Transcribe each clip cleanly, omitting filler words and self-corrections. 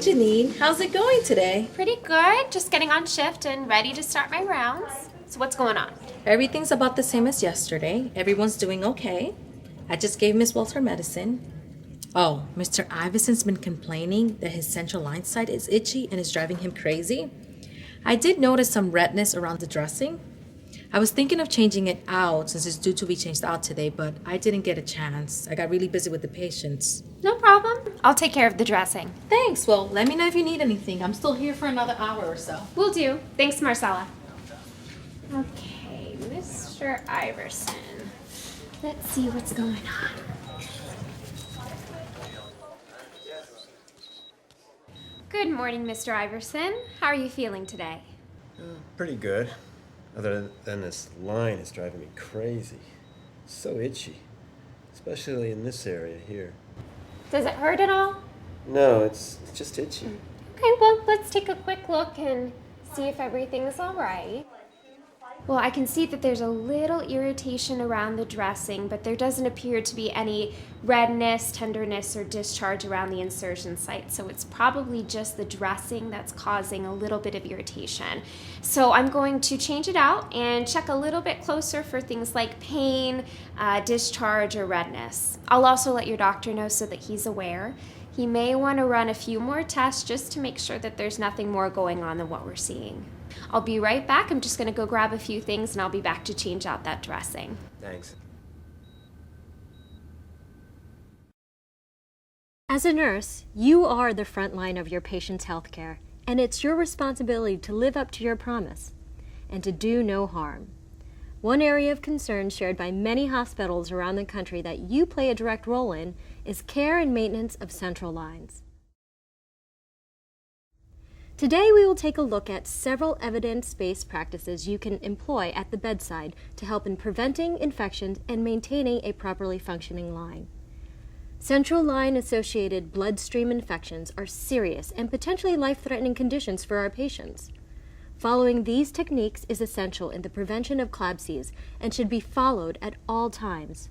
Janine. How's it going today? Pretty good. Just getting on shift and ready to start my rounds. So what's going on? Everything's about the same as yesterday. Everyone's doing okay. I just gave Miss Wells her medicine. Oh, Mr. Iverson's been complaining that his central line site is itchy and is driving him crazy. I did notice some redness around the dressing. I was thinking of changing it out since it's due to be changed out today, but I didn't get a chance. I got really busy with the patients. No problem. I'll take care of the dressing. Thanks. Well, let me know if you need anything. I'm still here for another hour or so. Will do. Thanks, Marcella. Okay, Mr. Iverson. Let's see what's going on. Good morning, Mr. Iverson. How are you feeling today? Pretty good. Other than this line is driving me crazy. So itchy. Especially in this area here. Does it hurt at all? No, it's just itchy. Okay, well, let's take a quick look and see if everything's all right. Well, I can see that there's a little irritation around the dressing, but there doesn't appear to be any redness, tenderness, or discharge around the insertion site. So it's probably just the dressing that's causing a little bit of irritation. So I'm going to change it out and check a little bit closer for things like pain, discharge, or redness. I'll also let your doctor know so that he's aware. He may want to run a few more tests just to make sure that there's nothing more going on than what we're seeing. I'll be right back. I'm just going to go grab a few things and I'll be back to change out that dressing. Thanks. As a nurse, you are the front line of your patient's health care, and it's your responsibility to live up to your promise and to do no harm. One area of concern shared by many hospitals around the country that you play a direct role in is care and maintenance of central lines. Today we will take a look at several evidence-based practices you can employ at the bedside to help in preventing infections and maintaining a properly functioning line. Central line-associated bloodstream infections are serious and potentially life-threatening conditions for our patients. Following these techniques is essential in the prevention of CLABSIs and should be followed at all times.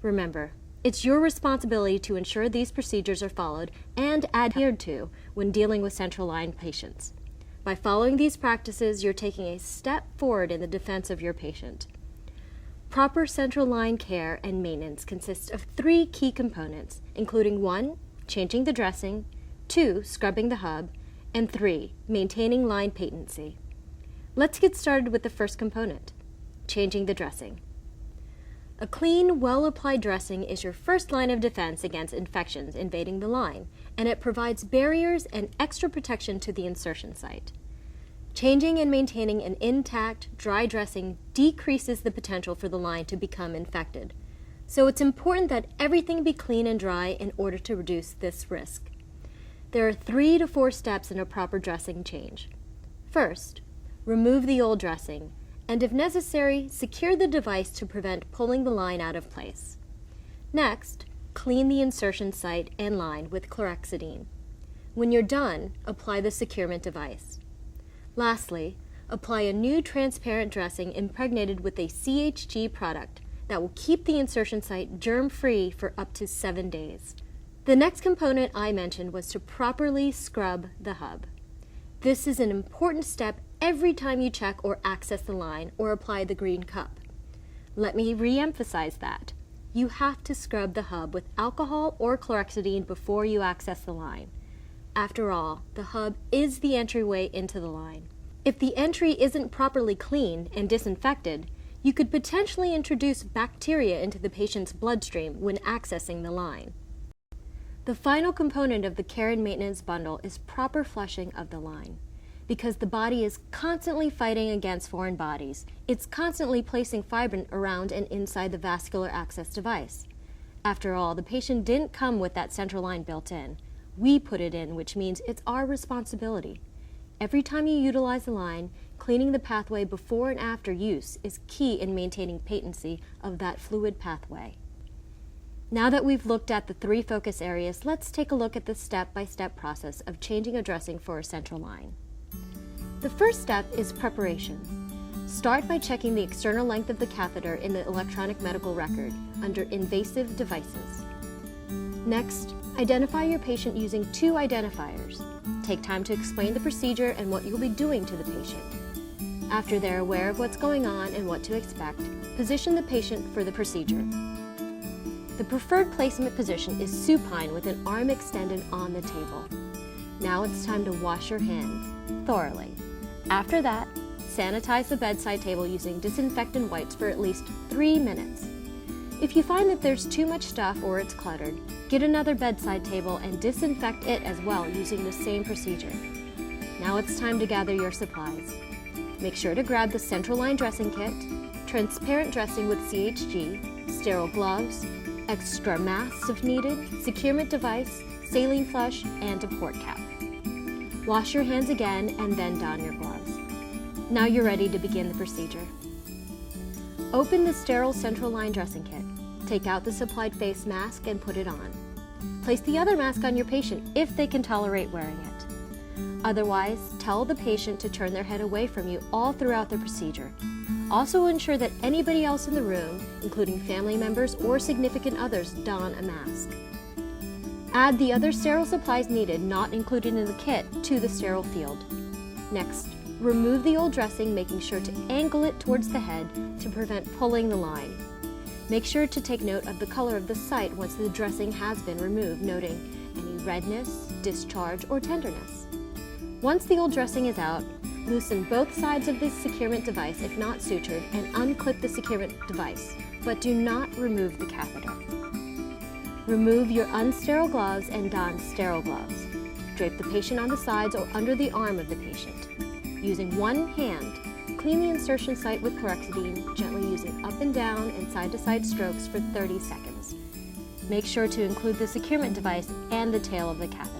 Remember, it's your responsibility to ensure these procedures are followed and adhered to when dealing with central line patients. By following these practices, you're taking a step forward in the defense of your patient. Proper central line care and maintenance consists of 3 key components, including 1, changing the dressing, 2, scrubbing the hub, and 3, maintaining line patency. Let's get started with the first component, changing the dressing. A clean, well-applied dressing is your first line of defense against infections invading the line, and it provides barriers and extra protection to the insertion site. Changing and maintaining an intact, dry dressing decreases the potential for the line to become infected. So it's important that everything be clean and dry in order to reduce this risk. There are 3 to 4 steps in a proper dressing change. First, remove the old dressing, and if necessary, secure the device to prevent pulling the line out of place. Next, clean the insertion site and line with chlorhexidine. When you're done, apply the securement device. Lastly, apply a new transparent dressing impregnated with a CHG product that will keep the insertion site germ-free for up to 7 days. The next component I mentioned was to properly scrub the hub. This is an important step every time you check or access the line or apply the green cup. Let me re-emphasize that. You have to scrub the hub with alcohol or chlorhexidine before you access the line. After all, the hub is the entryway into the line. If the entry isn't properly cleaned and disinfected, you could potentially introduce bacteria into the patient's bloodstream when accessing the line. The final component of the care and maintenance bundle is proper flushing of the line. Because the body is constantly fighting against foreign bodies, it's constantly placing fibrin around and inside the vascular access device. After all, the patient didn't come with that central line built in. We put it in, which means it's our responsibility. Every time you utilize the line, cleaning the pathway before and after use is key in maintaining patency of that fluid pathway. Now that we've looked at the 3 focus areas, let's take a look at the step-by-step process of changing a dressing for a central line. The first step is preparation. Start by checking the external length of the catheter in the electronic medical record under invasive devices. Next, identify your patient using 2 identifiers. take time to explain the procedure and what you'll be doing to the patient. After they're aware of what's going on and what to expect, position the patient for the procedure. The preferred placement position is supine with an arm extended on the table. Now it's time to wash your hands thoroughly. After that, sanitize the bedside table using disinfectant wipes for at least 3 minutes. If you find that there's too much stuff or it's cluttered, get another bedside table and disinfect it as well using the same procedure. Now it's time to gather your supplies. Make sure to grab the central line dressing kit, transparent dressing with CHG, sterile gloves, extra masks if needed, securement device, saline flush, and a port cap. Wash your hands again and then don your gloves. Now you're ready to begin the procedure. Open the sterile central line dressing kit. Take out the supplied face mask and put it on. Place the other mask on your patient if they can tolerate wearing it. Otherwise, tell the patient to turn their head away from you all throughout the procedure. Also ensure that anybody else in the room, including family members or significant others, don a mask. Add the other sterile supplies needed, not included in the kit, to the sterile field. Next, remove the old dressing, making sure to angle it towards the head to prevent pulling the line. Make sure to take note of the color of the site once the dressing has been removed, noting any redness, discharge, or tenderness. Once the old dressing is out, loosen both sides of this securement device if not sutured and unclip the securement device, but do not remove the catheter. Remove your unsterile gloves and don sterile gloves. Drape the patient on the sides or under the arm of the patient. Using one hand, clean the insertion site with chlorhexidine, gently using up and down and side-to-side strokes for 30 seconds. Make sure to include the securement device and the tail of the catheter.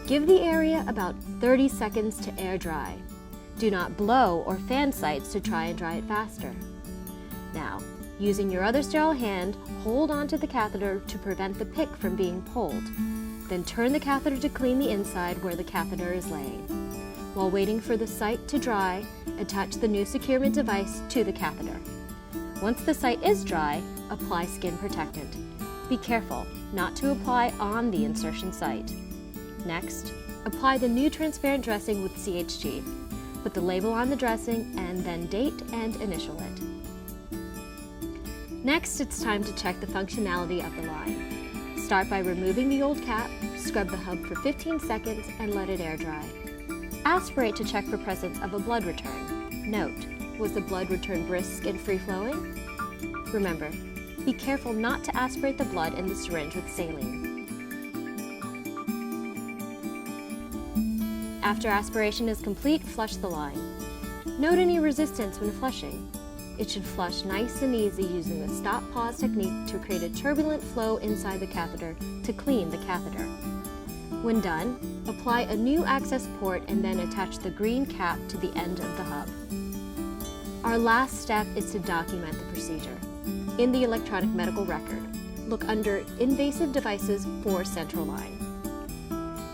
Give the area about 30 seconds to air dry. Do not blow or fan sites to try and dry it faster. Now, using your other sterile hand, hold onto the catheter to prevent the pick from being pulled. Then turn the catheter to clean the inside where the catheter is laying. While waiting for the site to dry, attach the new securement device to the catheter. Once the site is dry, apply skin protectant. Be careful not to apply on the insertion site. Next, apply the new transparent dressing with CHG. Put the label on the dressing and then date and initial it. Next, it's time to check the functionality of the line. Start by removing the old cap, scrub the hub for 15 seconds, and let it air dry. Aspirate to check for presence of a blood return. Note, was the blood return brisk and free-flowing? Remember, be careful not to aspirate the blood in the syringe with saline. After aspiration is complete, flush the line. Note any resistance when flushing. It should flush nice and easy using the stop-pause technique to create a turbulent flow inside the catheter to clean the catheter. When done, apply a new access port and then attach the green cap to the end of the hub. Our last step is to document the procedure. In the electronic medical record, look under Invasive Devices for Central Line.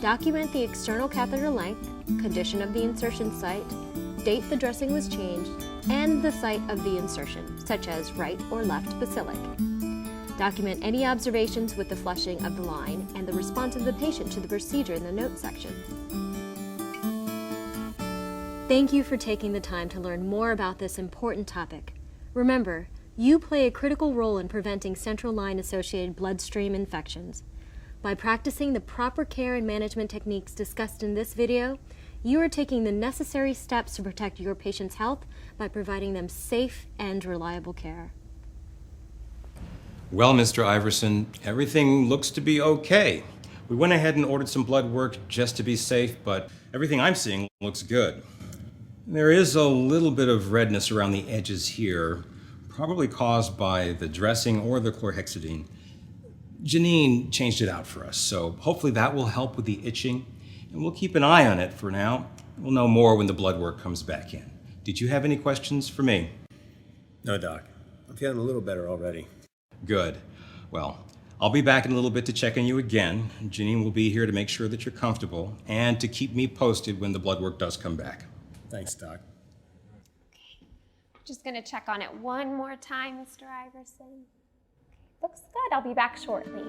Document the external catheter length, condition of the insertion site, date the dressing was changed, and the site of the insertion, such as right or left basilic. Document any observations with the flushing of the line and the response of the patient to the procedure in the notes section. Thank you for taking the time to learn more about this important topic. Remember, you play a critical role in preventing central line-associated bloodstream infections. By practicing the proper care and management techniques discussed in this video, you are taking the necessary steps to protect your patient's health by providing them safe and reliable care. Well, Mr. Iverson, everything looks to be okay. We went ahead and ordered some blood work just to be safe, but everything I'm seeing looks good. There is a little bit of redness around the edges here, probably caused by the dressing or the chlorhexidine. Janine changed it out for us, so hopefully that will help with the itching, and we'll keep an eye on it for now. We'll know more when the blood work comes back in. Did you have any questions for me? No, Doc. I'm feeling a little better already. Good. Well, I'll be back in a little bit to check on you again. Janine will be here to make sure that you're comfortable and to keep me posted when the blood work does come back. Thanks, Doc. Just gonna check on it one more time, Mr. Iverson. Okay, looks good. I'll be back shortly.